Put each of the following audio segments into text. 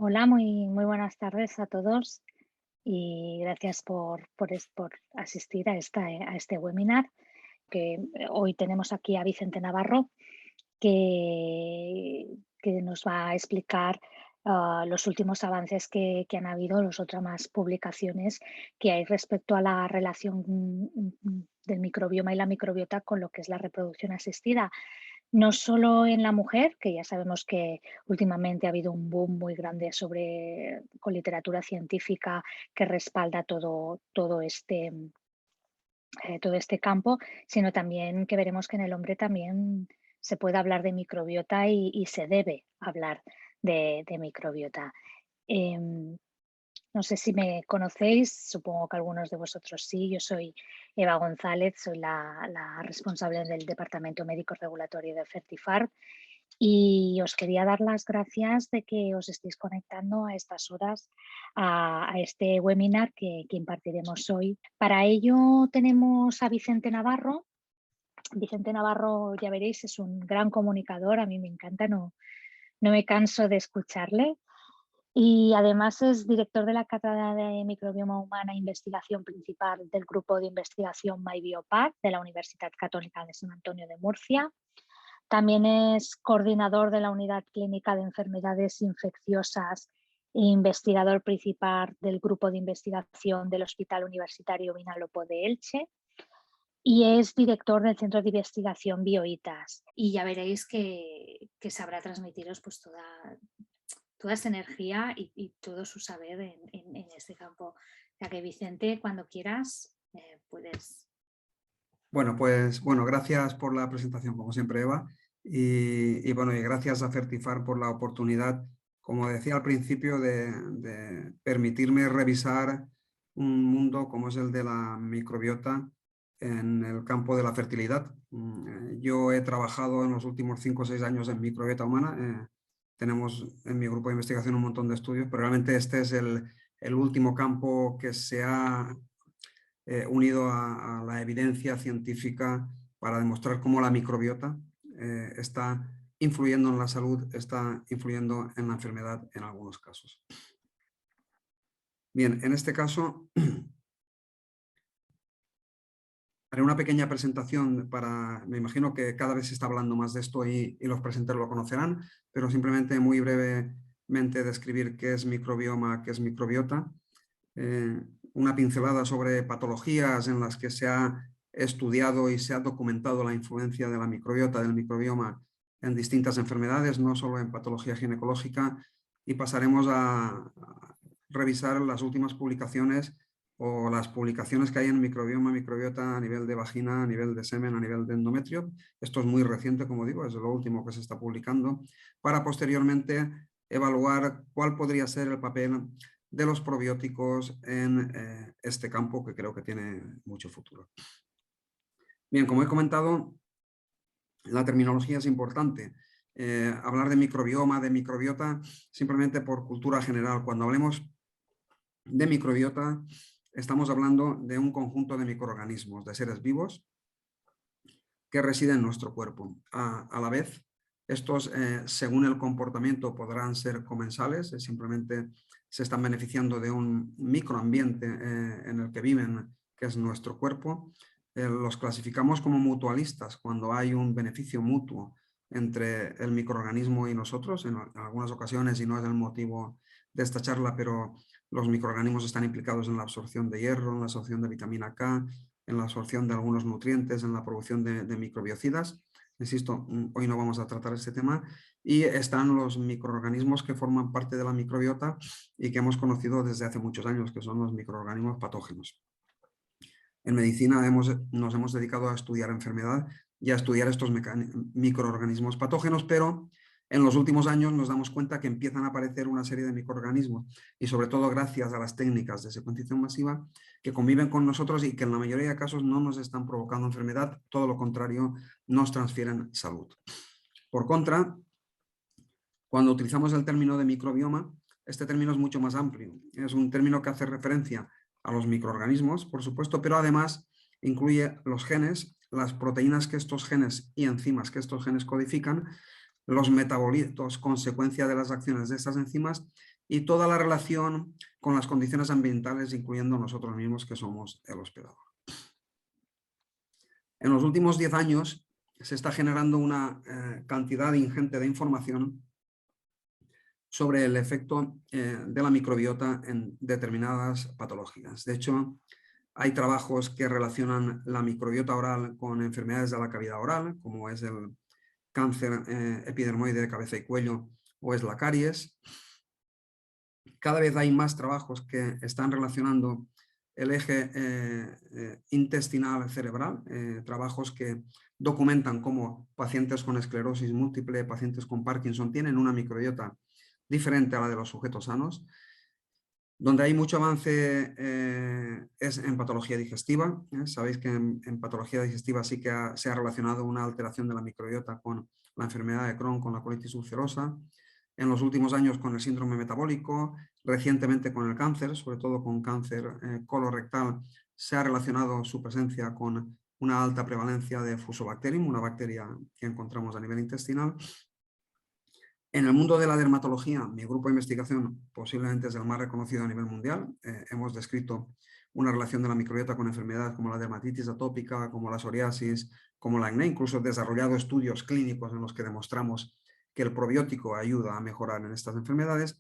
Hola, muy buenas tardes a todos y gracias por asistir a este webinar que hoy tenemos aquí a Vicente Navarro que, que nos va a explicar los últimos avances que han habido, las otras publicaciones que hay respecto a la relación del microbioma y la microbiota con lo que es la reproducción asistida. No solo en la mujer, que ya sabemos que últimamente ha habido un boom muy grande con literatura científica que respalda todo este campo, sino también que veremos que en el hombre también se puede hablar de microbiota y se debe hablar de microbiota. Em, no sé si me conocéis, supongo que algunos de vosotros sí. Yo soy Eva González, soy la responsable del Departamento Médico Regulatorio de Fertifar y os quería dar las gracias de que os estéis conectando a estas horas a este webinar que impartiremos hoy. Para ello tenemos a Vicente Navarro. Vicente Navarro, ya veréis, es un gran comunicador, a mí me encanta, no me canso de escucharle. Y además es director de la Cátedra de Microbioma Humana e Investigación Principal del Grupo de Investigación MyBioPath de la Universidad Católica de San Antonio de Murcia. También es coordinador de la Unidad Clínica de Enfermedades Infecciosas e investigador principal del Grupo de Investigación del Hospital Universitario Vinalopó de Elche y es director del Centro de Investigación Bioitas. Y ya veréis que sabrá transmitiros pues toda esa energía y todo su saber en este campo. O sea que Vicente, cuando quieras, puedes. Bueno, pues gracias por la presentación, como siempre, Eva. Y gracias a Fertifar por la oportunidad, como decía al principio, de permitirme revisar un mundo como es el de la microbiota en el campo de la fertilidad. Yo he trabajado en los últimos 5 o 6 años en microbiota humana. Tenemos en mi grupo de investigación un montón de estudios, pero realmente este es el último campo que se ha unido a la evidencia científica para demostrar cómo la microbiota está influyendo en la salud, está influyendo en la enfermedad en algunos casos. Bien, en este caso haré una pequeña presentación me imagino que cada vez se está hablando más de esto y los presentes lo conocerán, pero simplemente muy brevemente describir qué es microbioma, qué es microbiota. Una pincelada sobre patologías en las que se ha estudiado y se ha documentado la influencia de la microbiota, del microbioma en distintas enfermedades, no solo en patología ginecológica, y pasaremos a revisar las últimas publicaciones o las publicaciones que hay en microbioma, microbiota a nivel de vagina, a nivel de semen, a nivel de endometrio. Esto es muy reciente, como digo, es lo último que se está publicando, para posteriormente evaluar cuál podría ser el papel de los probióticos en este campo que creo que tiene mucho futuro. Bien, como he comentado, la terminología es importante. Hablar de microbioma, de microbiota, simplemente por cultura general. Cuando hablemos de microbiota, estamos hablando de un conjunto de microorganismos, de seres vivos que residen en nuestro cuerpo. A la vez, estos, según el comportamiento, podrán ser comensales, simplemente se están beneficiando de un microambiente en el que viven, que es nuestro cuerpo. Los clasificamos como mutualistas cuando hay un beneficio mutuo entre el microorganismo y nosotros, en algunas ocasiones, y no es el motivo de esta charla, pero los microorganismos están implicados en la absorción de hierro, en la absorción de vitamina K, en la absorción de algunos nutrientes, en la producción de microbiocidas. Insisto, hoy no vamos a tratar este tema. Y están los microorganismos que forman parte de la microbiota y que hemos conocido desde hace muchos años, que son los microorganismos patógenos. En medicina nos hemos dedicado a estudiar enfermedad y a estudiar estos microorganismos patógenos, pero en los últimos años nos damos cuenta que empiezan a aparecer una serie de microorganismos y sobre todo gracias a las técnicas de secuenciación masiva que conviven con nosotros y que en la mayoría de casos no nos están provocando enfermedad, todo lo contrario, nos transfieren salud. Por contra, cuando utilizamos el término de microbioma, este término es mucho más amplio. Es un término que hace referencia a los microorganismos, por supuesto, pero además incluye los genes, las proteínas que estos genes y enzimas que estos genes codifican, los metabolitos, consecuencia de las acciones de estas enzimas y toda la relación con las condiciones ambientales, incluyendo nosotros mismos que somos el hospedador. En los últimos 10 años se está generando una cantidad ingente de información sobre el efecto de la microbiota en determinadas patologías. De hecho, hay trabajos que relacionan la microbiota oral con enfermedades de la cavidad oral, como es el cáncer epidermoide de cabeza y cuello o es la caries. Cada vez hay más trabajos que están relacionando el eje intestinal cerebral, trabajos que documentan cómo pacientes con esclerosis múltiple, pacientes con Parkinson tienen una microbiota diferente a la de los sujetos sanos. Donde hay mucho avance es en patología digestiva. Sabéis que en patología digestiva sí que se ha relacionado una alteración de la microbiota con la enfermedad de Crohn, con la colitis ulcerosa. En los últimos años con el síndrome metabólico, recientemente con el cáncer, sobre todo con cáncer colorectal, se ha relacionado su presencia con una alta prevalencia de Fusobacterium, una bacteria que encontramos a nivel intestinal. En el mundo de la dermatología, mi grupo de investigación posiblemente es el más reconocido a nivel mundial. Hemos descrito una relación de la microbiota con enfermedades como la dermatitis atópica, como la psoriasis, como la acné, incluso desarrollado estudios clínicos en los que demostramos que el probiótico ayuda a mejorar en estas enfermedades.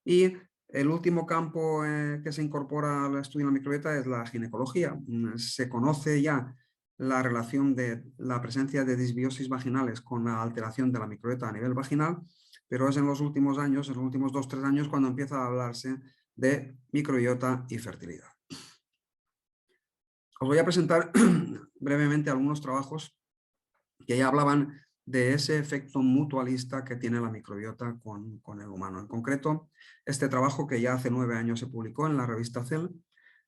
Y el último campo que se incorpora al estudio de la microbiota es la ginecología. Se conoce ya la relación de la presencia de disbiosis vaginales con la alteración de la microbiota a nivel vaginal, pero es en los últimos años, en los últimos 2-3 años, cuando empieza a hablarse de microbiota y fertilidad. Os voy a presentar brevemente algunos trabajos que ya hablaban de ese efecto mutualista que tiene la microbiota con el humano. En concreto, este trabajo que ya hace 9 años se publicó en la revista Cell,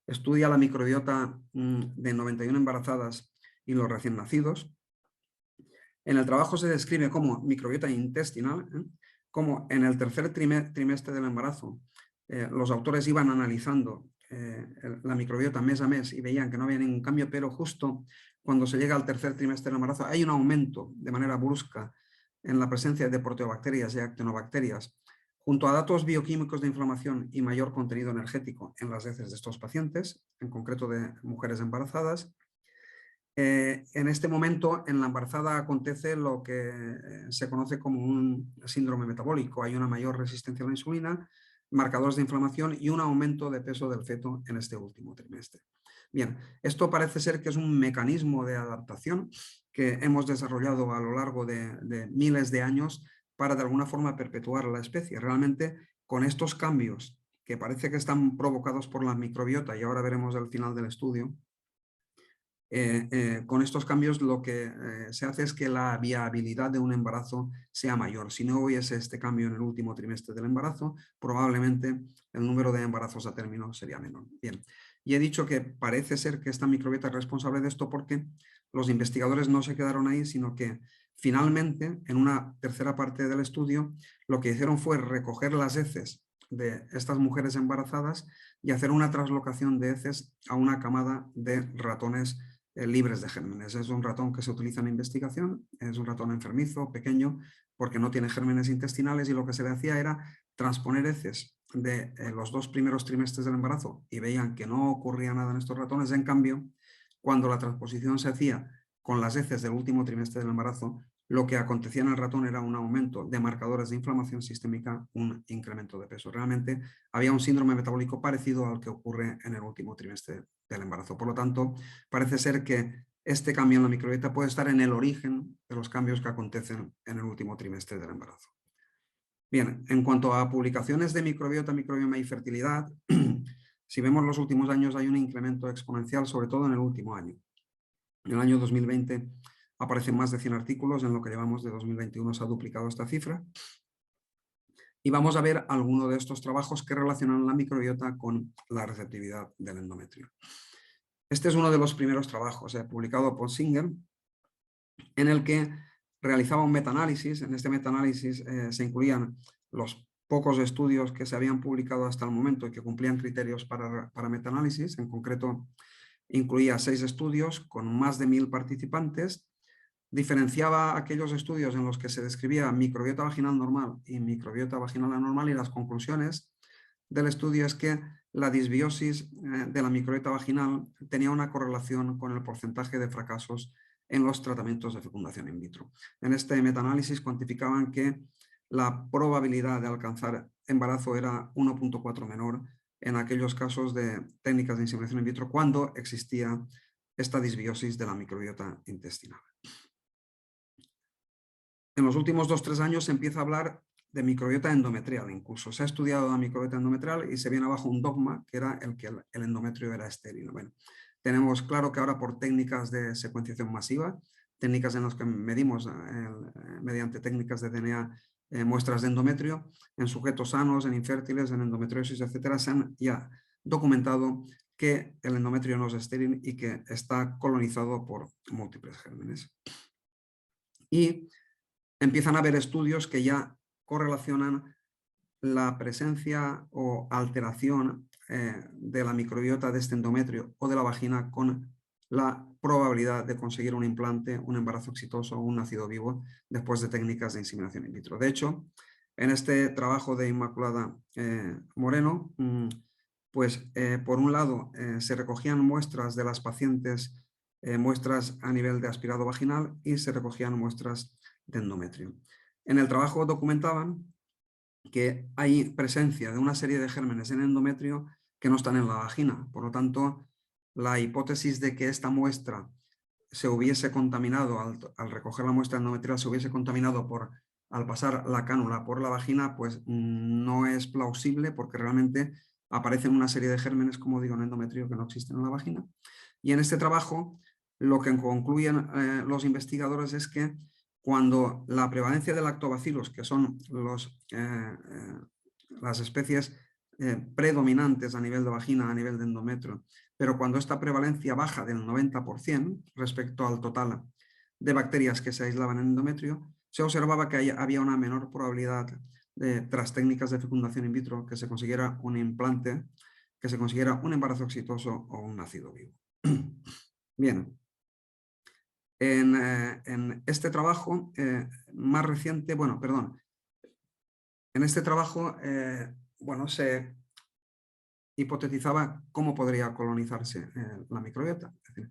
estudia la microbiota de 91 embarazadas y los recién nacidos. En el trabajo se describe como microbiota intestinal, como en el tercer trimestre del embarazo los autores iban analizando la microbiota mes a mes y veían que no había ningún cambio, pero justo cuando se llega al tercer trimestre del embarazo hay un aumento de manera brusca en la presencia de proteobacterias y actinobacterias, junto a datos bioquímicos de inflamación y mayor contenido energético en las heces de estos pacientes, en concreto de mujeres embarazadas. En este momento, en la embarazada acontece lo que se conoce como un síndrome metabólico. Hay una mayor resistencia a la insulina, marcadores de inflamación y un aumento de peso del feto en este último trimestre. Bien, esto parece ser que es un mecanismo de adaptación que hemos desarrollado a lo largo de miles de años para de alguna forma perpetuar la especie. Realmente, con estos cambios que parece que están provocados por la microbiota, y ahora veremos al final del estudio, con estos cambios lo que se hace es que la viabilidad de un embarazo sea mayor. Si no hubiese este cambio en el último trimestre del embarazo, probablemente el número de embarazos a término sería menor. Bien, y he dicho que parece ser que esta microbiota es responsable de esto porque los investigadores no se quedaron ahí, sino que finalmente, en una tercera parte del estudio, lo que hicieron fue recoger las heces de estas mujeres embarazadas y hacer una translocación de heces a una camada de ratones libres de gérmenes. Es un ratón que se utiliza en investigación, es un ratón enfermizo, pequeño, porque no tiene gérmenes intestinales y lo que se le hacía era transponer heces de los 2 primeros trimestres del embarazo y veían que no ocurría nada en estos ratones. En cambio, cuando la transposición se hacía con las heces del último trimestre del embarazo, lo que acontecía en el ratón era un aumento de marcadores de inflamación sistémica, un incremento de peso. Realmente había un síndrome metabólico parecido al que ocurre en el último trimestre del embarazo. Por lo tanto, parece ser que este cambio en la microbiota puede estar en el origen de los cambios que acontecen en el último trimestre del embarazo. Bien, en cuanto a publicaciones de microbiota, microbioma y fertilidad, si vemos los últimos años hay un incremento exponencial, sobre todo en el último año. En el año 2020 aparecen más de 100 artículos, en lo que llevamos de 2021 se ha duplicado esta cifra. Y vamos a ver algunos de estos trabajos que relacionan la microbiota con la receptividad del endometrio. Este es uno de los primeros trabajos publicado por Singer, en el que realizaba un metaanálisis. En este metaanálisis se incluían los pocos estudios que se habían publicado hasta el momento y que cumplían criterios para metaanálisis. En concreto, incluía 6 estudios con más de 1000 participantes. Diferenciaba aquellos estudios en los que se describía microbiota vaginal normal y microbiota vaginal anormal y las conclusiones del estudio es que la disbiosis de la microbiota vaginal tenía una correlación con el porcentaje de fracasos en los tratamientos de fecundación in vitro. En este metaanálisis cuantificaban que la probabilidad de alcanzar embarazo era 1,4 menor en aquellos casos de técnicas de inseminación in vitro cuando existía esta disbiosis de la microbiota intestinal. En los últimos 2-3 años se empieza a hablar de microbiota endometrial, incluso se ha estudiado la microbiota endometrial y se viene abajo un dogma que era el que el endometrio era estéril. Bueno, tenemos claro que ahora por técnicas de secuenciación masiva, técnicas en las que medimos mediante técnicas de DNA muestras de endometrio, en sujetos sanos, en infértiles, en endometriosis, etcétera, se han ya documentado que el endometrio no es estéril y que está colonizado por múltiples gérmenes. Y empiezan a haber estudios que ya correlacionan la presencia o alteración de la microbiota de este endometrio o de la vagina con la probabilidad de conseguir un implante, un embarazo exitoso o un nacido vivo después de técnicas de inseminación in vitro. De hecho, en este trabajo de Inmaculada Moreno, pues por un lado se recogían muestras de las pacientes, muestras a nivel de aspirado vaginal y se recogían muestras de endometrio. En el trabajo documentaban que hay presencia de una serie de gérmenes en endometrio que no están en la vagina. Por lo tanto, la hipótesis de que esta muestra se hubiese contaminado, al recoger la muestra endometrial, se hubiese contaminado al pasar la cánula por la vagina, pues no es plausible porque realmente aparecen una serie de gérmenes, como digo, en endometrio que no existen en la vagina. Y en este trabajo, lo que concluyen los investigadores es que cuando la prevalencia de lactobacilos, que son las especies predominantes a nivel de vagina, a nivel de endometrio, pero cuando esta prevalencia baja del 90% respecto al total de bacterias que se aislaban en endometrio, se observaba que había una menor probabilidad tras técnicas de fecundación in vitro que se consiguiera un implante, que se consiguiera un embarazo exitoso o un nacido vivo. Bien. En este trabajo más reciente, en este trabajo, se hipotetizaba cómo podría colonizarse la microbiota, es decir,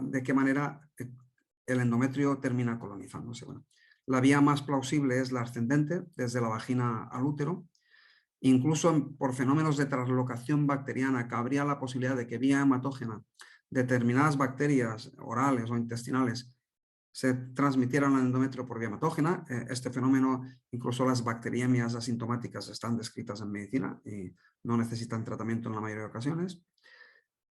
de qué manera el endometrio termina colonizándose. Bueno, la vía más plausible es la ascendente, desde la vagina al útero. Incluso por fenómenos de translocación bacteriana, cabría la posibilidad de que vía hematógena determinadas bacterias orales o intestinales se transmitieran al endometrio por vía hematógena. Este fenómeno, incluso las bacteriemias asintomáticas están descritas en medicina y no necesitan tratamiento en la mayoría de ocasiones.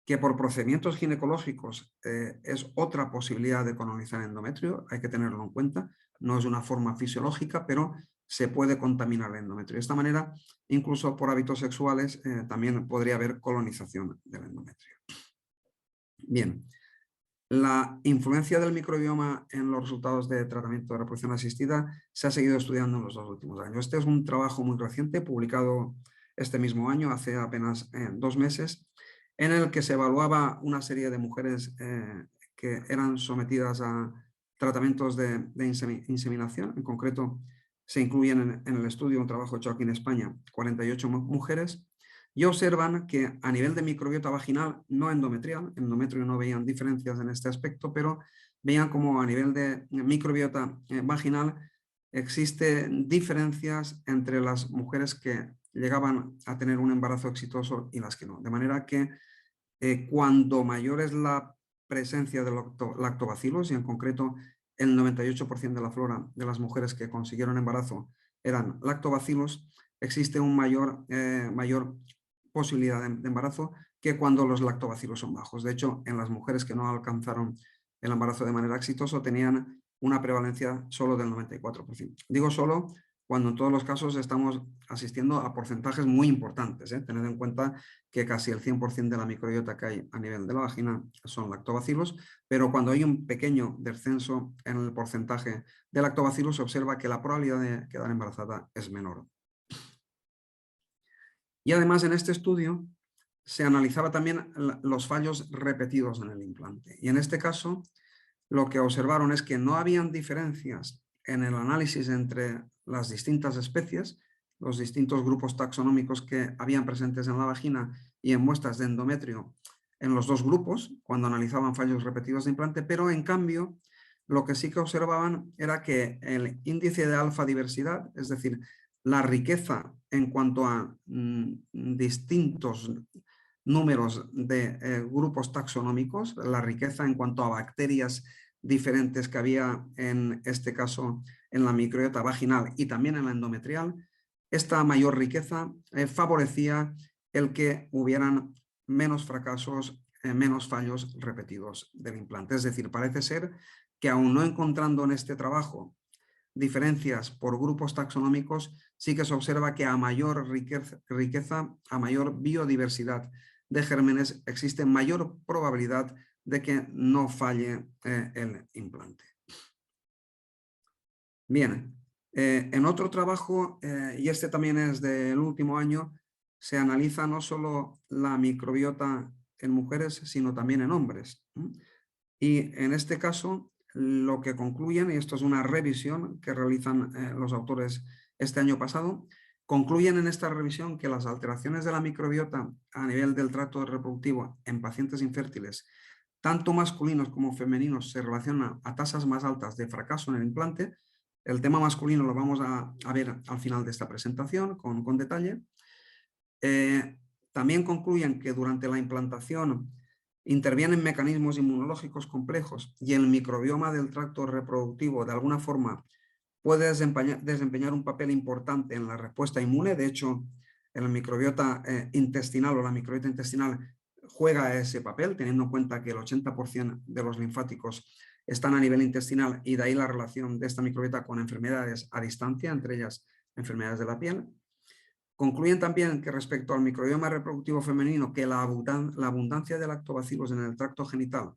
Que por procedimientos ginecológicos es otra posibilidad de colonizar endometrio, hay que tenerlo en cuenta, no es una forma fisiológica, pero se puede contaminar el endometrio. De esta manera, incluso por hábitos sexuales, también podría haber colonización del endometrio. Bien, la influencia del microbioma en los resultados de tratamiento de reproducción asistida se ha seguido estudiando en los 2 últimos años. Este es un trabajo muy reciente, publicado este mismo año, hace apenas 2 meses, en el que se evaluaba una serie de mujeres que eran sometidas a tratamientos de inseminación. En concreto, se incluyen en el estudio, un trabajo hecho aquí en España, 48 mujeres, y observan que a nivel de microbiota vaginal, no endometrial, en endometrio no veían diferencias en este aspecto, pero veían como a nivel de microbiota vaginal existen diferencias entre las mujeres que llegaban a tener un embarazo exitoso y las que no. De manera que cuando mayor es la presencia de lactobacilos, y en concreto el 98% de la flora de las mujeres que consiguieron embarazo eran lactobacilos, existe un mayor posibilidad de embarazo que cuando los lactobacilos son bajos. De hecho, en las mujeres que no alcanzaron el embarazo de manera exitosa tenían una prevalencia solo del 94%. Digo solo cuando en todos los casos estamos asistiendo a porcentajes muy importantes. Tened en cuenta que casi el 100% de la microbiota que hay a nivel de la vagina son lactobacilos, pero cuando hay un pequeño descenso en el porcentaje de lactobacilos se observa que la probabilidad de quedar embarazada es menor. Y además en este estudio se analizaba también los fallos repetidos en el implante. Y en este caso lo que observaron es que no habían diferencias en el análisis entre las distintas especies. los distintos grupos taxonómicos que habían presentes en la vagina y en muestras de endometrio en los dos grupos cuando analizaban fallos repetidos de implante, pero en cambio lo que sí que observaban era que el índice de alfa diversidad, es decir, la riqueza en cuanto a distintos números de grupos taxonómicos, la riqueza en cuanto a bacterias diferentes que había en este caso en la microbiota vaginal y también en la endometrial, esta mayor riqueza favorecía el que hubieran menos fracasos, menos fallos repetidos del implante. Es decir, parece ser que aún no encontrando en este trabajo diferencias por grupos taxonómicos, sí que se observa que a mayor riqueza, a mayor biodiversidad de gérmenes, existe mayor probabilidad de que no falle el implante. Bien, en otro trabajo, y este también es del último año, se analiza no solo la microbiota en mujeres, sino también en hombres. Y en este caso, lo que concluyen, y esto es una revisión que realizan los autores este año pasado, concluyen en esta revisión que las alteraciones de la microbiota a nivel del tracto reproductivo en pacientes infértiles, tanto masculinos como femeninos, se relacionan a tasas más altas de fracaso en el implante. El tema masculino lo vamos a ver al final de esta presentación con detalle. También concluyen que durante la implantación intervienen mecanismos inmunológicos complejos y el microbioma del tracto reproductivo de alguna forma puede desempeñar un papel importante en la respuesta inmune. De hecho, el microbiota intestinal o la microbiota intestinal juega ese papel, teniendo en cuenta que el 80% de los linfáticos están a nivel intestinal y de ahí la relación de esta microbiota con enfermedades a distancia, entre ellas enfermedades de la piel. Concluyen también que respecto al microbioma reproductivo femenino, que la abundancia de lactobacilos en el tracto genital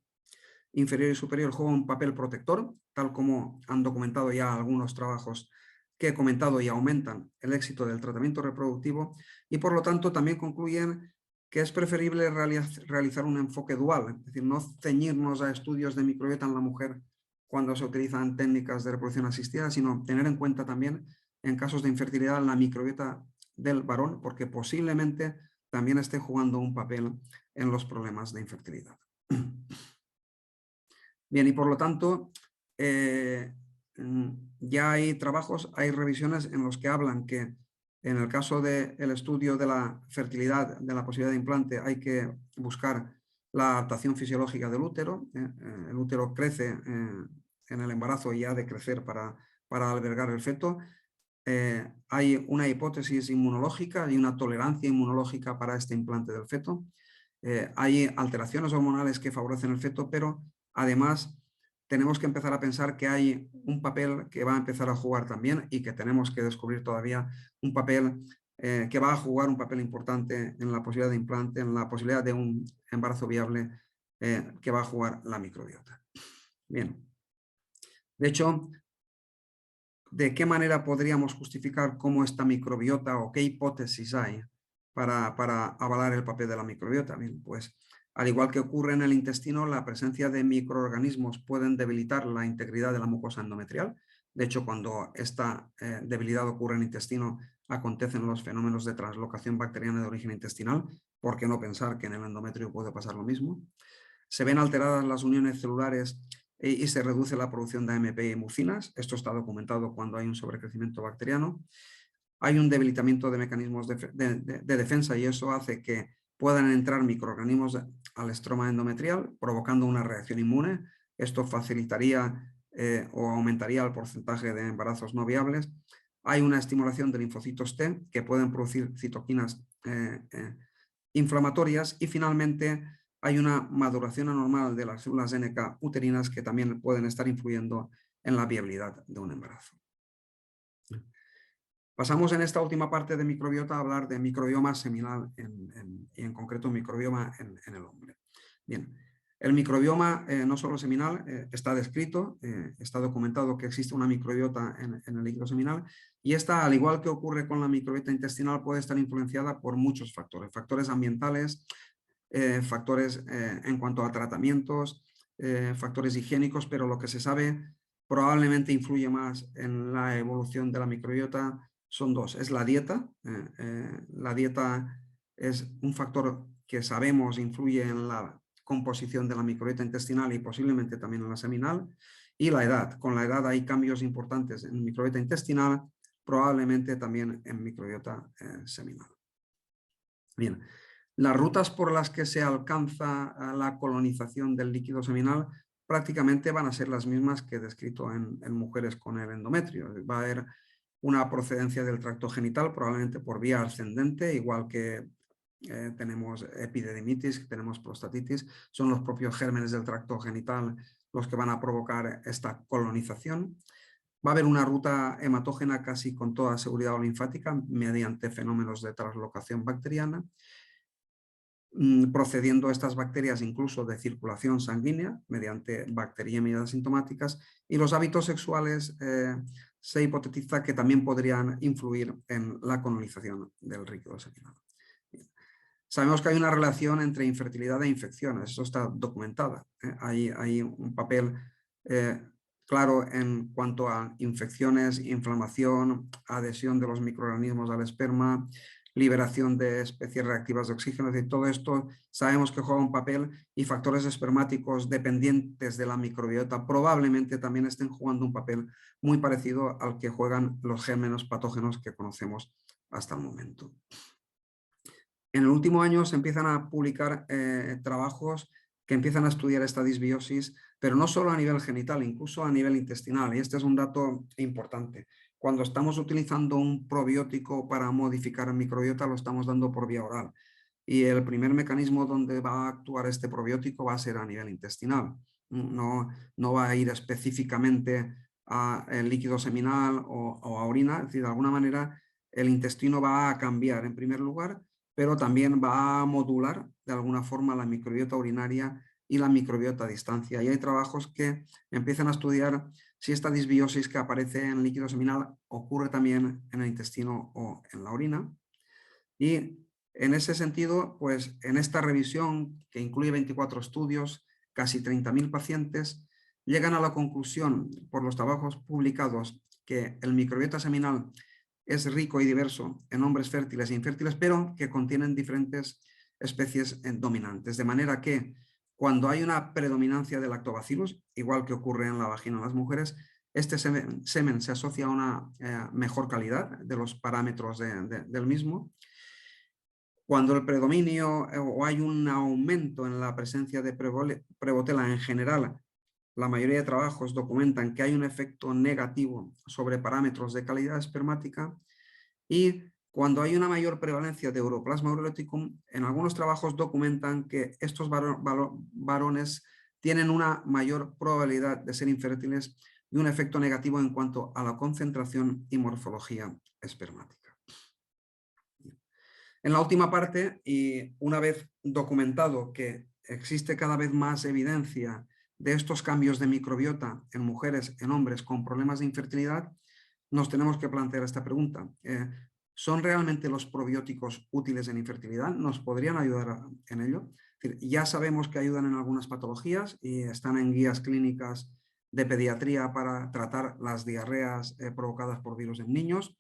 inferior y superior juega un papel protector, tal como han documentado ya algunos trabajos que he comentado y aumentan el éxito del tratamiento reproductivo, y por lo tanto también concluyen que es preferible realizar un enfoque dual, es decir, no ceñirnos a estudios de microbiota en la mujer cuando se utilizan técnicas de reproducción asistida, sino tener en cuenta también en casos de infertilidad la microbiota del varón, porque posiblemente también esté jugando un papel en los problemas de infertilidad. Bien, y por lo tanto, ya hay trabajos, hay revisiones en los que hablan que en el caso del estudio de la fertilidad, de la posibilidad de implante, hay que buscar la adaptación fisiológica del útero. El útero crece en el embarazo y ha de crecer para albergar el feto. Hay una hipótesis inmunológica y una tolerancia inmunológica para este implante del feto. Hay alteraciones hormonales que favorecen el feto, pero además tenemos que empezar a pensar que hay un papel que va a empezar a jugar también y que tenemos que descubrir todavía un papel que va a jugar un papel importante en la posibilidad de implante, en la posibilidad de un embarazo viable que va a jugar la microbiota. Bien. De hecho, ¿de qué manera podríamos justificar cómo esta microbiota o qué hipótesis hay para avalar el papel de la microbiota? Bien, pues al igual que ocurre en el intestino, la presencia de microorganismos pueden debilitar la integridad de la mucosa endometrial. De hecho, cuando esta debilidad ocurre en el intestino, acontecen los fenómenos de translocación bacteriana de origen intestinal. ¿Por qué no pensar que en el endometrio puede pasar lo mismo? Se ven alteradas las uniones celulares y se reduce la producción de AMP y mucinas. Esto está documentado cuando hay un sobrecrecimiento bacteriano. Hay un debilitamiento de mecanismos de defensa y eso hace que puedan entrar microorganismos al estroma endometrial, provocando una reacción inmune. Esto facilitaría o aumentaría el porcentaje de embarazos no viables. Hay una estimulación de linfocitos T que pueden producir citoquinas inflamatorias y finalmente hay una maduración anormal de las células NK uterinas que también pueden estar influyendo en la viabilidad de un embarazo. Pasamos en esta última parte de microbiota a hablar de microbioma seminal y en concreto microbioma en el hombre. Bien, el microbioma no solo seminal está descrito, está documentado que existe una microbiota en el líquido seminal y esta, al igual que ocurre con la microbiota intestinal, puede estar influenciada por muchos factores, factores ambientales, factores en cuanto a tratamientos, factores higiénicos, pero lo que se sabe probablemente influye más en la evolución de la microbiota son dos. Es la dieta. La dieta es un factor que sabemos influye en la composición de la microbiota intestinal y posiblemente también en la seminal. Y la edad. Con la edad hay cambios importantes en microbiota intestinal, probablemente también en microbiota seminal. Bien, las rutas por las que se alcanza la colonización del líquido seminal prácticamente van a ser las mismas que he descrito en mujeres con el endometrio. Va a haber una procedencia del tracto genital, probablemente por vía ascendente, igual que tenemos epididimitis, tenemos prostatitis, son los propios gérmenes del tracto genital los que van a provocar esta colonización. Va a haber una ruta hematógena casi con toda seguridad o linfática mediante fenómenos de translocación bacteriana, procediendo estas bacterias incluso de circulación sanguínea mediante bacteriemias asintomáticas, y los hábitos sexuales se hipotetiza que también podrían influir en la colonización del líquido seminal. Sabemos que hay una relación entre infertilidad e infecciones, eso está documentada. Hay un papel claro en cuanto a infecciones, inflamación, adhesión de los microorganismos al esperma, liberación de especies reactivas de oxígeno, es decir, todo esto sabemos que juega un papel, y factores espermáticos dependientes de la microbiota probablemente también estén jugando un papel muy parecido al que juegan los gérmenes patógenos que conocemos hasta el momento. En el último año se empiezan a publicar trabajos que empiezan a estudiar esta disbiosis, pero no solo a nivel genital, incluso a nivel intestinal. Y este es un dato importante. Cuando estamos utilizando un probiótico para modificar el microbiota, lo estamos dando por vía oral. Y el primer mecanismo donde va a actuar este probiótico va a ser a nivel intestinal. No va a ir específicamente al líquido seminal o a orina. Es decir, de alguna manera el intestino va a cambiar en primer lugar, pero también va a modular de alguna forma la microbiota urinaria y la microbiota a distancia. Y hay trabajos que empiezan a estudiar si esta disbiosis que aparece en el líquido seminal ocurre también en el intestino o en la orina. Y en ese sentido, pues en esta revisión, que incluye 24 estudios, casi 30.000 pacientes, llegan a la conclusión por los trabajos publicados que el microbiota seminal es rico y diverso en hombres fértiles e infértiles, pero que contienen diferentes especies dominantes. De manera que cuando hay una predominancia de lactobacillus, igual que ocurre en la vagina en las mujeres, este semen se asocia a una mejor calidad de los parámetros del mismo. Cuando el predominio o hay un aumento en la presencia de Prevotella en general, la mayoría de trabajos documentan que hay un efecto negativo sobre parámetros de calidad espermática, y cuando hay una mayor prevalencia de Uroplasma ureoleticum, en algunos trabajos documentan que estos varones tienen una mayor probabilidad de ser infértiles y un efecto negativo en cuanto a la concentración y morfología espermática. En la última parte, y una vez documentado que existe cada vez más evidencia de estos cambios de microbiota en mujeres, en hombres con problemas de infertilidad, nos tenemos que plantear esta pregunta. ¿Son realmente los probióticos útiles en infertilidad? ¿Nos podrían ayudar en ello? Es decir, ya sabemos que ayudan en algunas patologías y están en guías clínicas de pediatría para tratar las diarreas provocadas por virus en niños.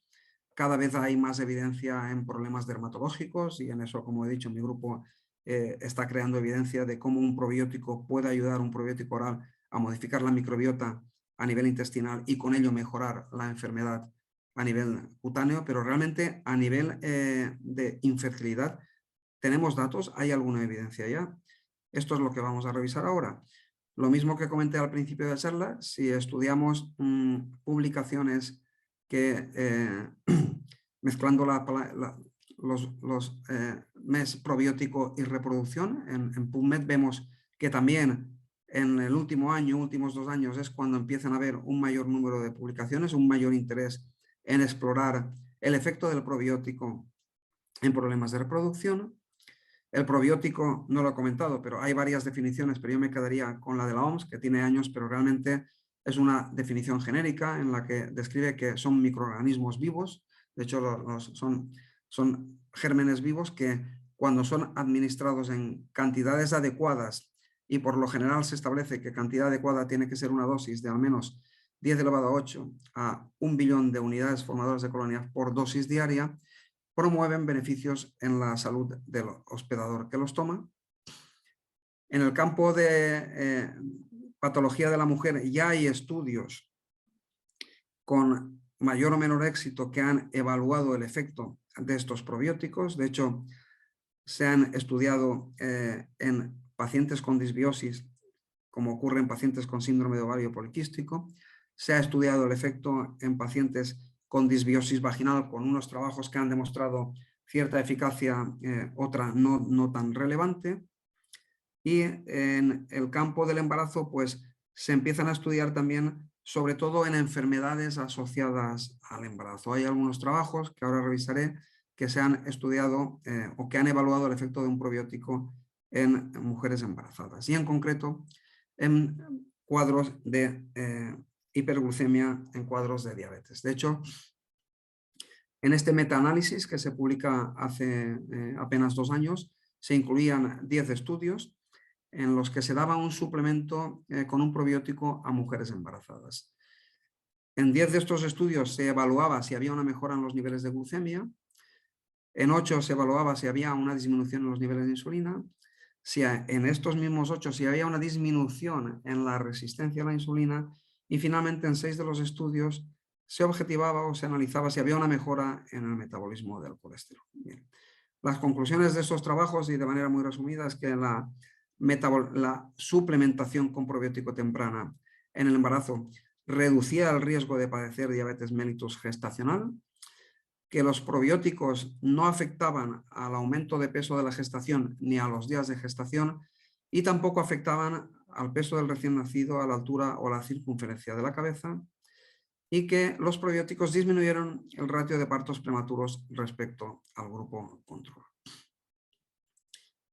Cada vez hay más evidencia en problemas dermatológicos, y en eso, como he dicho, mi grupo está creando evidencia de cómo un probiótico puede ayudar, un probiótico oral, a modificar la microbiota a nivel intestinal y con ello mejorar la enfermedad a nivel cutáneo. Pero realmente a nivel de infertilidad, ¿tenemos datos? ¿Hay alguna evidencia ya? Esto es lo que vamos a revisar ahora. Lo mismo que comenté al principio de la charla, si estudiamos publicaciones que mezclando los mes probiótico y reproducción en PubMed, vemos que también en el último año, últimos 2 años, es cuando empiezan a haber un mayor número de publicaciones, un mayor interés en explorar el efecto del probiótico en problemas de reproducción. El probiótico, no lo he comentado, pero hay varias definiciones, pero yo me quedaría con la de la OMS, que tiene años, pero realmente es una definición genérica en la que describe que son microorganismos vivos. De hecho, son gérmenes vivos que, cuando son administrados en cantidades adecuadas, y por lo general se establece que cantidad adecuada tiene que ser una dosis de al menos 10 elevado a 8 a 1 billón de unidades formadoras de colonias por dosis diaria, promueven beneficios en la salud del hospedador que los toma. En el campo de patología de la mujer ya hay estudios con mayor o menor éxito que han evaluado el efecto de estos probióticos. De hecho, se han estudiado en pacientes con disbiosis, como ocurre en pacientes con síndrome de ovario poliquístico. Se ha estudiado el efecto en pacientes con disbiosis vaginal, con unos trabajos que han demostrado cierta eficacia, otra no tan relevante. Y en el campo del embarazo, pues se empiezan a estudiar también, sobre todo en enfermedades asociadas al embarazo. Hay algunos trabajos que ahora revisaré que se han estudiado o que han evaluado el efecto de un probiótico en mujeres embarazadas y en concreto en cuadros de hiperglucemia, en cuadros de diabetes. De hecho, en este metaanálisis que se publica hace apenas 2 años, se incluían 10 estudios en los que se daba un suplemento con un probiótico a mujeres embarazadas. En 10 de estos estudios se evaluaba si había una mejora en los niveles de glucemia, en 8 se evaluaba si había una disminución en los niveles de insulina, si en estos mismos 8 si había una disminución en la resistencia a la insulina y finalmente en 6 de los estudios se objetivaba o se analizaba si había una mejora en el metabolismo del colesterol. Bien. Las conclusiones de estos trabajos, y de manera muy resumida, es que la suplementación con probiótico temprana en el embarazo reducía el riesgo de padecer diabetes mellitus gestacional, que los probióticos no afectaban al aumento de peso de la gestación ni a los días de gestación y tampoco afectaban al peso del recién nacido, a la altura o la circunferencia de la cabeza, y que los probióticos disminuyeron el ratio de partos prematuros respecto al grupo control.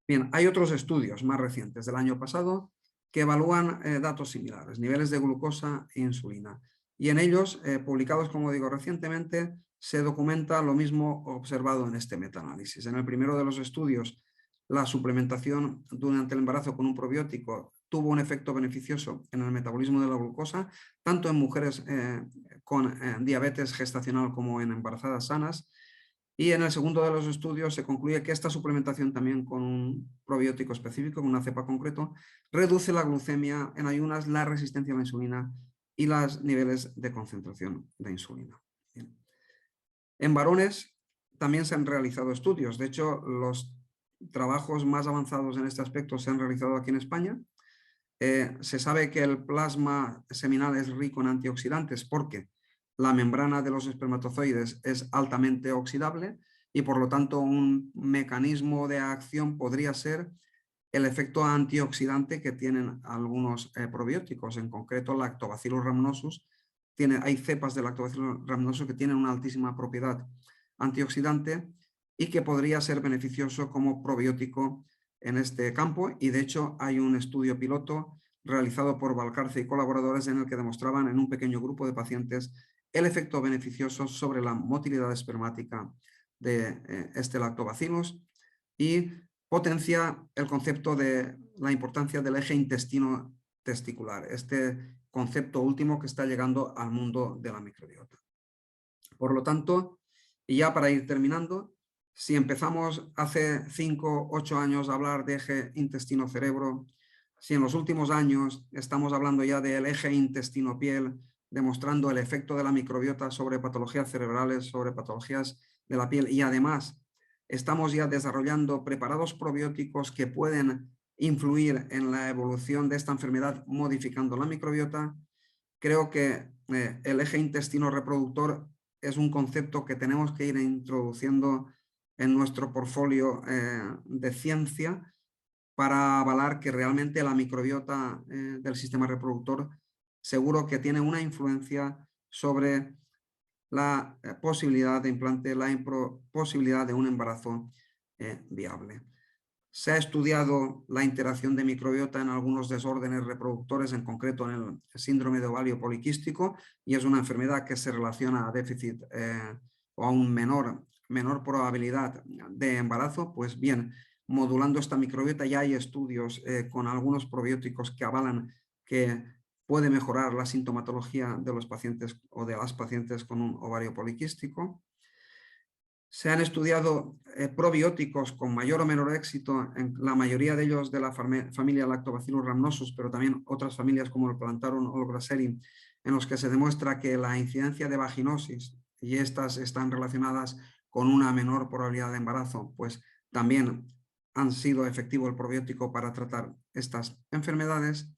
Bien, hay otros estudios más recientes del año pasado que evalúan datos similares, niveles de glucosa e insulina. Y en ellos, publicados, como digo, recientemente, se documenta lo mismo observado en este metaanálisis. En el primero de los estudios, la suplementación durante el embarazo con un probiótico tuvo un efecto beneficioso en el metabolismo de la glucosa, tanto en mujeres con diabetes gestacional como en embarazadas sanas. Y en el segundo de los estudios se concluye que esta suplementación también con un probiótico específico, con una cepa concreto, reduce la glucemia en ayunas, la resistencia a la insulina y los niveles de concentración de insulina. Bien. En varones también se han realizado estudios. De hecho, los trabajos más avanzados en este aspecto se han realizado aquí en España. Se sabe que el plasma seminal es rico en antioxidantes porque la membrana de los espermatozoides es altamente oxidable y por lo tanto un mecanismo de acción podría ser el efecto antioxidante que tienen algunos probióticos, en concreto Lactobacillus rhamnosus. Hay cepas de Lactobacillus rhamnosus que tienen una altísima propiedad antioxidante y que podría ser beneficioso como probiótico en este campo, y de hecho hay un estudio piloto realizado por Valcarce y colaboradores en el que demostraban en un pequeño grupo de pacientes el efecto beneficioso sobre la motilidad espermática de este lactobacillus y potencia el concepto de la importancia del eje intestino testicular, este concepto último que está llegando al mundo de la microbiota. Por lo tanto, y ya para ir terminando, si empezamos hace 5 o 8 años a hablar de eje intestino-cerebro, si en los últimos años estamos hablando ya del eje intestino-piel, demostrando el efecto de la microbiota sobre patologías cerebrales, sobre patologías de la piel, y además estamos ya desarrollando preparados probióticos que pueden influir en la evolución de esta enfermedad modificando la microbiota, creo que el eje intestino reproductor es un concepto que tenemos que ir introduciendo en nuestro portfolio de ciencia para avalar que realmente la microbiota del sistema reproductor seguro que tiene una influencia sobre la posibilidad de implante, la posibilidad de un embarazo viable. Se ha estudiado la interacción de microbiota en algunos desórdenes reproductores, en concreto en el síndrome de ovario poliquístico, y es una enfermedad que se relaciona a déficit o a un menor probabilidad de embarazo. Pues bien, modulando esta microbiota ya hay estudios con algunos probióticos que avalan que puede mejorar la sintomatología de los pacientes o de las pacientes con un ovario poliquístico. Se han estudiado probióticos con mayor o menor éxito, en la mayoría de ellos de la familia Lactobacillus rhamnosus, pero también otras familias como el Plantarum o el Grasserii, en los que se demuestra que la incidencia de vaginosis y estas están relacionadas con una menor probabilidad de embarazo, pues también han sido efectivo el probiótico para tratar estas enfermedades.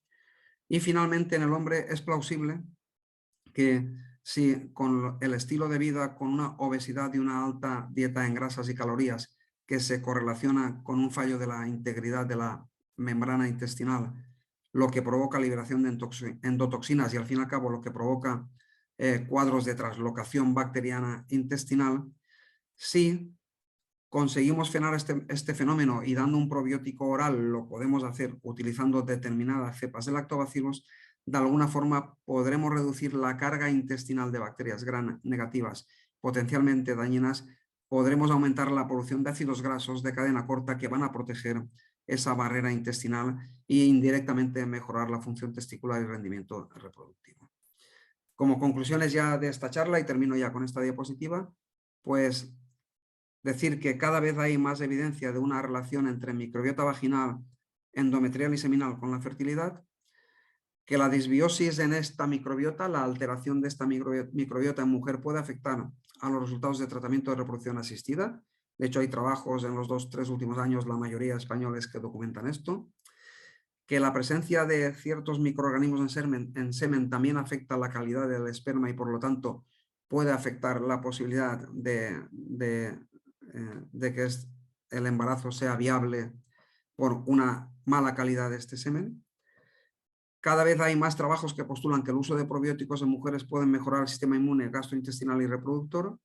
Y finalmente en el hombre es plausible que si con el estilo de vida, con una obesidad y una alta dieta en grasas y calorías que se correlaciona con un fallo de la integridad de la membrana intestinal, lo que provoca liberación de endotoxinas y al fin y al cabo lo que provoca cuadros de translocación bacteriana intestinal, si conseguimos frenar este fenómeno y dando un probiótico oral, lo podemos hacer utilizando determinadas cepas de lactobacillus, de alguna forma podremos reducir la carga intestinal de bacterias gram negativas potencialmente dañinas, podremos aumentar la producción de ácidos grasos de cadena corta que van a proteger esa barrera intestinal e indirectamente mejorar la función testicular y rendimiento reproductivo. Como conclusiones ya de esta charla, y termino ya con esta diapositiva, pues decir que cada vez hay más evidencia de una relación entre microbiota vaginal, endometrial y seminal con la fertilidad, que la disbiosis en esta microbiota, la alteración de esta microbiota en mujer puede afectar a los resultados de tratamiento de reproducción asistida. De hecho, hay trabajos en los 2-3 últimos años, la mayoría españoles, que documentan esto. Que la presencia de ciertos microorganismos en semen también afecta la calidad del esperma y por lo tanto puede afectar la posibilidad de que el embarazo sea viable por una mala calidad de este semen. Cada vez hay más trabajos que postulan que el uso de probióticos en mujeres pueden mejorar el sistema inmune, gastrointestinal y reproductor.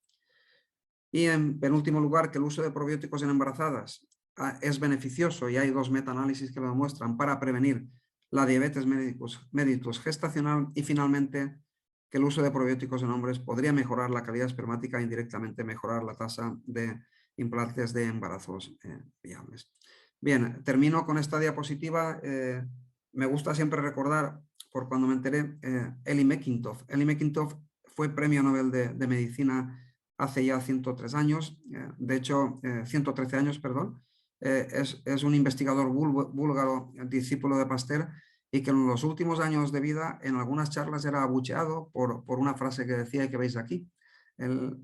Y en penúltimo lugar, que el uso de probióticos en embarazadas es beneficioso y hay 2 metaanálisis que lo demuestran para prevenir la diabetes mellitus gestacional. Y finalmente, que el uso de probióticos en hombres podría mejorar la calidad espermática e indirectamente mejorar la tasa de implantes de embarazos viables. Bien, termino con esta diapositiva. Me gusta siempre recordar, por cuando me enteré, Ellie McIntosh. Ellie McIntosh fue premio Nobel de Medicina hace ya 103 años, de hecho 113 años, perdón. Es un investigador búlgaro, discípulo de Pasteur, y que en los últimos años de vida en algunas charlas era abucheado por una frase que decía y que veis aquí.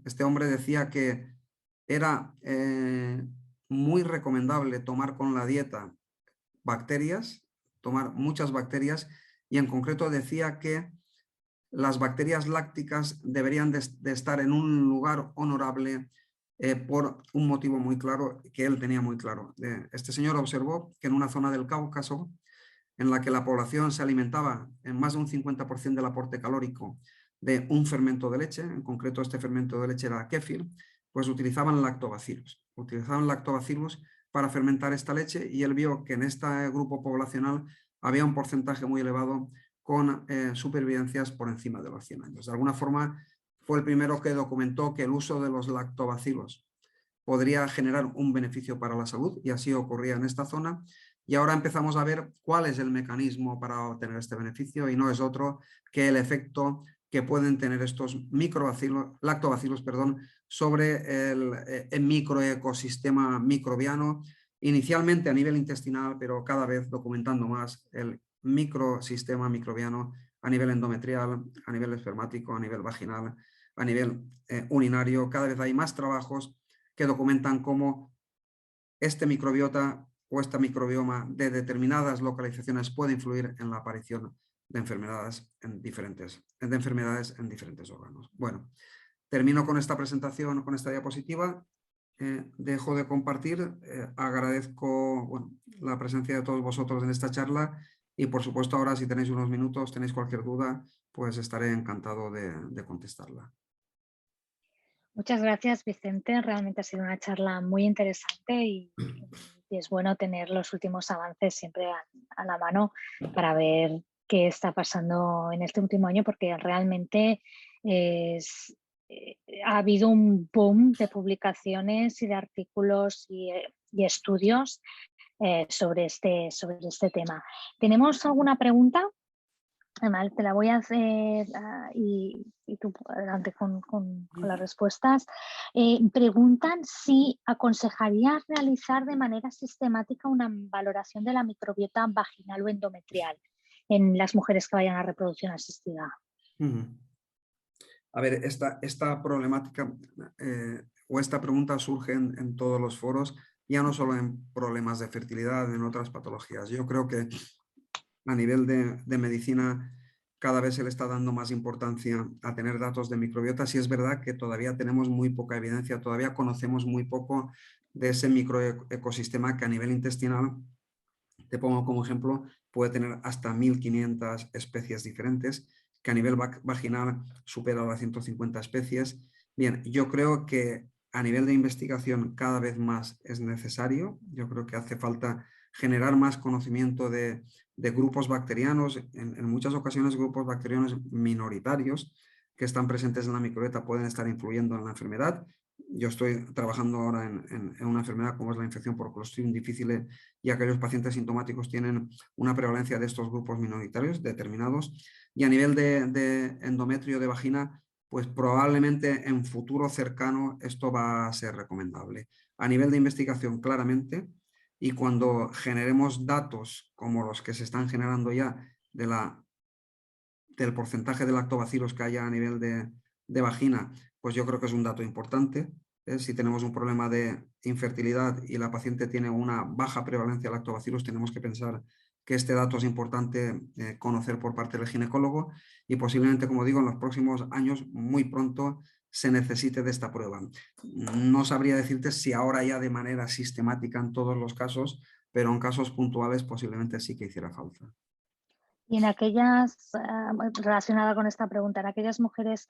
Este hombre decía que era muy recomendable tomar con la dieta bacterias, tomar muchas bacterias, y en concreto decía que las bacterias lácticas deberían de estar en un lugar honorable por un motivo muy claro que él tenía muy claro. Este señor observó que en una zona del Cáucaso en la que la población se alimentaba en más de un 50% del aporte calórico de un fermento de leche, en concreto este fermento de leche era kéfir, pues utilizaban lactobacillus. Utilizaban lactobacillus para fermentar esta leche y él vio que en este grupo poblacional había un porcentaje muy elevado con supervivencias por encima de los 100 años. De alguna forma fue el primero que documentó que el uso de los lactobacilos podría generar un beneficio para la salud y así ocurría en esta zona. Y ahora empezamos a ver cuál es el mecanismo para obtener este beneficio y no es otro que el efecto que pueden tener estos lactobacilos sobre el microecosistema microbiano, inicialmente a nivel intestinal, pero cada vez documentando más el microsistema microbiano a nivel endometrial, a nivel espermático, a nivel vaginal, a nivel urinario. Cada vez hay más trabajos que documentan cómo este microbiota o este microbioma de determinadas localizaciones puede influir en la aparición de enfermedades en diferentes órganos. Bueno, termino con esta presentación, con esta diapositiva. Dejo de compartir. Agradezco la presencia de todos vosotros en esta charla y por supuesto ahora si tenéis unos minutos, tenéis cualquier duda, pues estaré encantado de contestarla. Muchas gracias, Vicente. Realmente ha sido una charla muy interesante y es bueno tener los últimos avances siempre a la mano para ver qué está pasando en este último año, porque realmente ha habido un boom de publicaciones y de artículos y estudios sobre este tema. ¿Tenemos alguna pregunta? Además, te la voy a hacer y tú adelante con las respuestas. Preguntan si aconsejarías realizar de manera sistemática una valoración de la microbiota vaginal o endometrial en las mujeres que vayan a reproducción asistida. Ujú. A ver, esta problemática o esta pregunta surge en todos los foros, ya no solo en problemas de fertilidad, en otras patologías. Yo creo que a nivel de medicina cada vez se le está dando más importancia a tener datos de microbiota. Sí es verdad que todavía tenemos muy poca evidencia, todavía conocemos muy poco de ese microecosistema que a nivel intestinal, te pongo como ejemplo, puede tener hasta 1500 especies diferentes, que a nivel vaginal supera las 150 especies. Bien, yo creo que a nivel de investigación cada vez más es necesario. Yo creo que hace falta generar más conocimiento de grupos bacterianos, en muchas ocasiones grupos bacterianos minoritarios que están presentes en la microbiota pueden estar influyendo en la enfermedad. Yo estoy trabajando ahora en una enfermedad como es la infección por Clostridium difficile y aquellos pacientes sintomáticos tienen una prevalencia de estos grupos minoritarios determinados. Y a nivel de endometrio de vagina, pues probablemente en futuro cercano esto va a ser recomendable. A nivel de investigación, claramente, y cuando generemos datos como los que se están generando ya del porcentaje de lactobacilos que haya a nivel de vagina, pues yo creo que es un dato importante. Si tenemos un problema de infertilidad y la paciente tiene una baja prevalencia de lactobacilos, tenemos que pensar que este dato es importante conocer por parte del ginecólogo y posiblemente, como digo, en los próximos años, muy pronto, se necesite de esta prueba. No sabría decirte si ahora ya de manera sistemática en todos los casos, pero en casos puntuales posiblemente sí que hiciera falta. Y en aquellas, relacionada con esta pregunta, en aquellas mujeres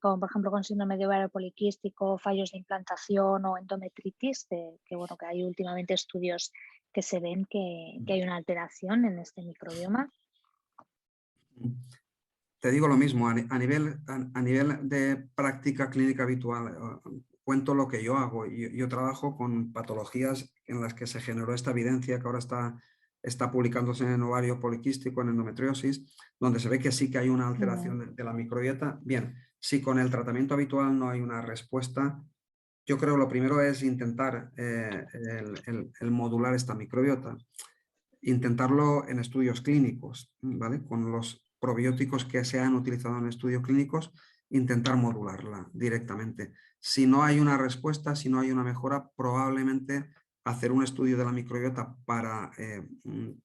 con, por ejemplo, con síndrome de ovario poliquístico, fallos de implantación o endometritis, bueno, que hay últimamente estudios que se ven que hay una alteración en este microbioma. Te digo lo mismo, a nivel de práctica clínica habitual, cuento lo que yo hago. Yo trabajo con patologías en las que se generó esta evidencia que ahora está publicándose en ovario poliquístico, en endometriosis, donde se ve que sí que hay una Mm, alteración de la microbiota. Bien, si con el tratamiento habitual no hay una respuesta, yo creo que lo primero es intentar el modular esta microbiota, intentarlo en estudios clínicos, ¿vale? Con los probióticos que se han utilizado en estudios clínicos, intentar modularla directamente. Si no hay una respuesta, si no hay una mejora, probablemente hacer un estudio de la microbiota para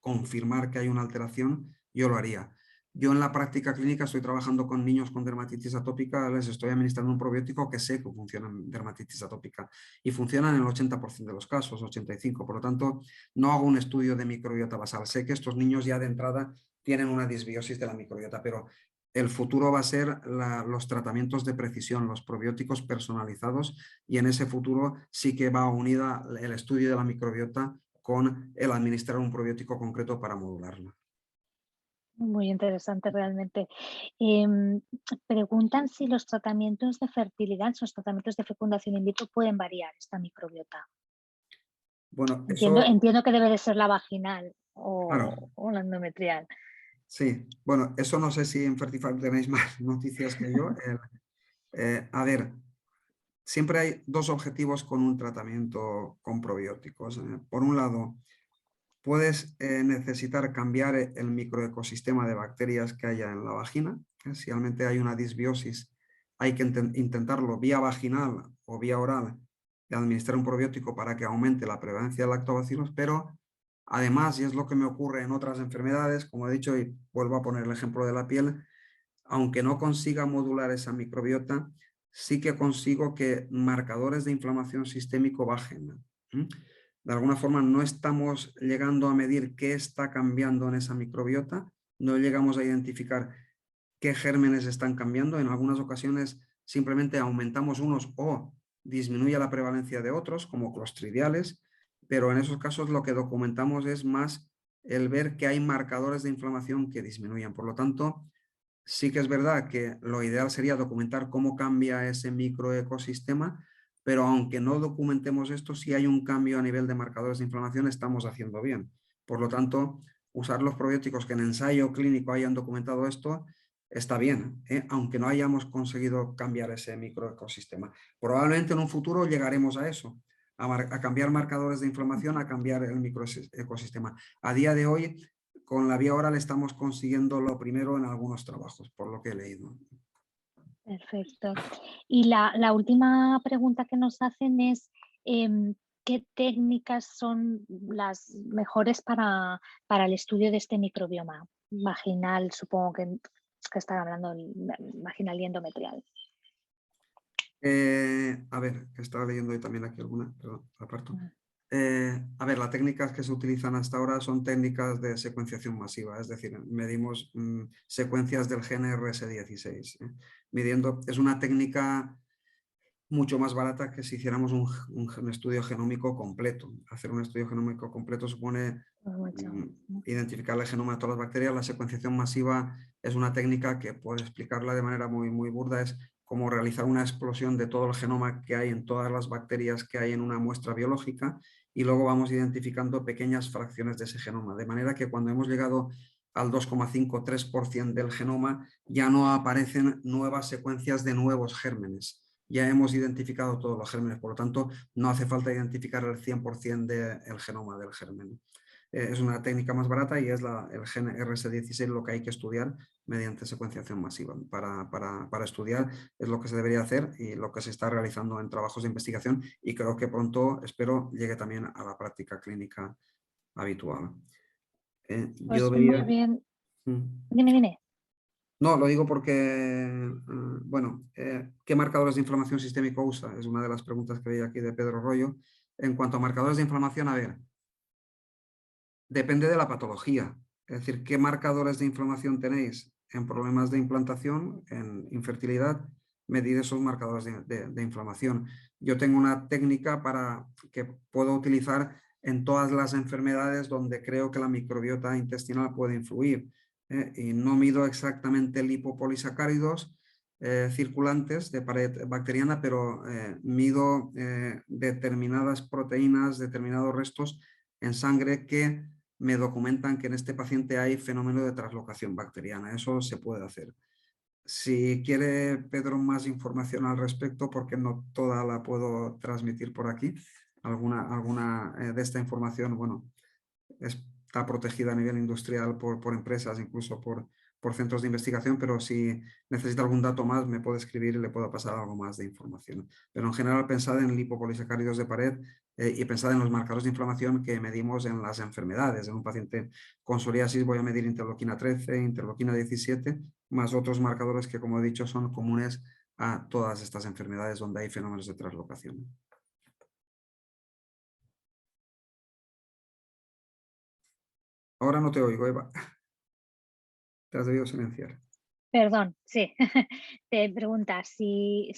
confirmar que hay una alteración, yo lo haría. Yo en la práctica clínica estoy trabajando con niños con dermatitis atópica, les estoy administrando un probiótico que sé que funciona en dermatitis atópica y funciona en el 80% de los casos, 85%. Por lo tanto, no hago un estudio de microbiota basal. Sé que estos niños ya de entrada tienen una disbiosis de la microbiota, pero el futuro va a ser los tratamientos de precisión, los probióticos personalizados y en ese futuro sí que va unida el estudio de la microbiota con el administrar un probiótico concreto para modularla. muy interesante realmente. Em, Preguntan si los tratamientos de fertilidad, los tratamientos de fecundación in vitro pueden variar esta microbiota. Bueno, Entiendo, eso, entiendo que debe de ser la vaginal claro, o la endometrial. sí. Bueno, eso no sé si en Fertify tenéis más noticias que yo. A ver, siempre hay dos objetivos con un tratamiento con probióticos. Por un lado, puedes necesitar cambiar el microecosistema de bacterias que haya en la vagina. Si realmente hay una disbiosis, hay que intentarlo vía vaginal o vía oral de administrar un probiótico para que aumente la prevalencia de lactobacilos, pero además, y es lo que me ocurre en otras enfermedades, como he dicho, y vuelvo a poner el ejemplo de la piel, aunque no consiga modular esa microbiota, sí que consigo que marcadores de inflamación sistémico bajen. De alguna forma no estamos llegando a medir qué está cambiando en esa microbiota, no llegamos a identificar qué gérmenes están cambiando. En algunas ocasiones simplemente aumentamos unos o disminuye la prevalencia de otros, como clostridiales, pero en esos casos lo que documentamos es más el ver que hay marcadores de inflamación que disminuyen. Por lo tanto, sí que es verdad que lo ideal sería documentar cómo cambia ese microecosistema, pero aunque no documentemos esto, si hay un cambio a nivel de marcadores de inflamación, estamos haciendo bien. Por lo tanto, usar los probióticos que en ensayo clínico hayan documentado esto, está bien, aunque no hayamos conseguido cambiar ese microecosistema. Probablemente en un futuro llegaremos a eso, a cambiar marcadores de inflamación, a cambiar el microecosistema. A día de hoy, con la vía oral estamos consiguiendo lo primero en algunos trabajos, por lo que he leído. Perfecto. Y la última pregunta que nos hacen es, ¿qué técnicas son las mejores para el estudio de este microbioma vaginal? Supongo que están hablando del vaginal y endometrial. A ver, que estaba leyendo hoy también aquí alguna, perdón, aparto. Mm. A ver, las técnicas que se utilizan hasta ahora son técnicas de secuenciación masiva, es decir, medimos secuencias del gen RS16. Midiendo, es una técnica mucho más barata que si hiciéramos un estudio genómico completo. Hacer un estudio genómico completo supone Mucho. identificar el genoma de todas las bacterias. La secuenciación masiva es una técnica que, por explicarla de manera muy, muy burda, es como realizar una explosión de todo el genoma que hay en todas las bacterias que hay en una muestra biológica y luego vamos identificando pequeñas fracciones de ese genoma. De manera que cuando hemos llegado al 2,5-3% del genoma ya no aparecen nuevas secuencias de nuevos gérmenes. Ya hemos identificado todos los gérmenes, por lo tanto no hace falta identificar el 100% del genoma del germen. Es una técnica más barata y es el gen RS16 lo que hay que estudiar mediante secuenciación masiva. Para estudiar es lo que se debería hacer y lo que se está realizando en trabajos de investigación y creo que pronto, espero, llegue también a la práctica clínica habitual. Yo Pues muy veía... bien. Mm. Dime. No, lo digo porque, bueno, ¿qué marcadores de inflamación sistémico usa? Es una de las preguntas que veía aquí de Pedro Rollo. En cuanto a marcadores de inflamación, a ver, depende de la patología. Es decir, ¿qué marcadores de inflamación tenéis en problemas de implantación, en infertilidad? Medir esos marcadores de inflamación. Yo tengo una técnica para que puedo utilizar en todas las enfermedades donde creo que la microbiota intestinal puede influir. Y no mido exactamente lipopolisacáridos circulantes de pared bacteriana, pero mido determinadas proteínas, determinados restos en sangre que me documentan que en este paciente hay fenómeno de translocación bacteriana. Eso se puede hacer. Si quiere, Pedro, más información al respecto, porque no toda la puedo transmitir por aquí, alguna de esta información, bueno, está protegida a nivel industrial por empresas, incluso por centros de investigación, pero si necesita algún dato más, me puede escribir y le puedo pasar algo más de información. Pero en general, pensad en lipopolisacáridos de pared y pensad en los marcadores de inflamación que medimos en las enfermedades. En un paciente con psoriasis voy a medir interleuquina 13, interleuquina 17, más otros marcadores que, como he dicho, son comunes a todas estas enfermedades donde hay fenómenos de translocación. Ahora no te oigo, Eva. Te has debido silenciar. Perdón, sí. Te pregunta si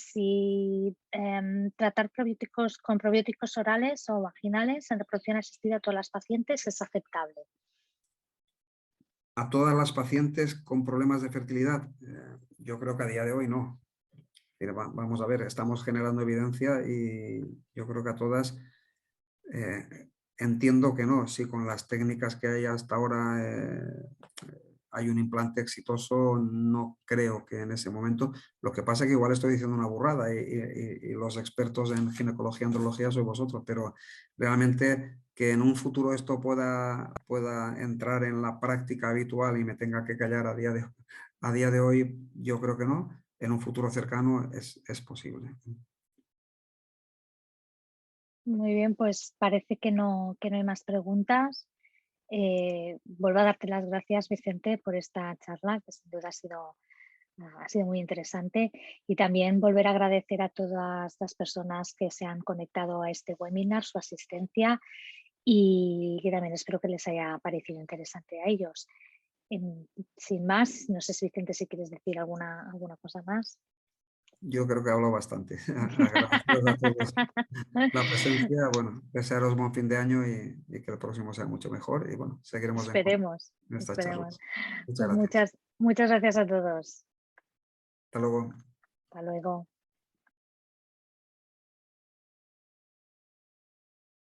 tratar probióticos con probióticos orales o vaginales en reproducción asistida a todas las pacientes es aceptable. A todas las pacientes con problemas de fertilidad, yo creo que a día de hoy no. Vamos a ver, estamos generando evidencia y yo creo que a todas entiendo que no. Si con las técnicas que hay hasta ahora hay un implante exitoso, no creo que en ese momento. Lo que pasa es que igual estoy diciendo una burrada y los expertos en ginecología y andrología sois vosotros, pero realmente que en un futuro esto pueda entrar en la práctica habitual y me tenga que callar a día de hoy, yo creo que no. En un futuro cercano es posible. Muy bien, pues parece que no hay más preguntas. Vuelvo a darte las gracias, Vicente, por esta charla, que sin duda ha sido muy interesante. Y también volver a agradecer a todas las personas que se han conectado a este webinar, su asistencia, y que también espero que les haya parecido interesante a ellos. Sin más, no sé si Vicente, si quieres decir alguna cosa más. Yo creo que hablo bastante. Agradeceros a todos la presencia, bueno, desearos buen fin de año y que el próximo sea mucho mejor y bueno, seguiremos Esperemos, en estas esperemos. charlas. Muchas Pues gracias. muchas gracias a todos. Hasta luego. Hasta luego.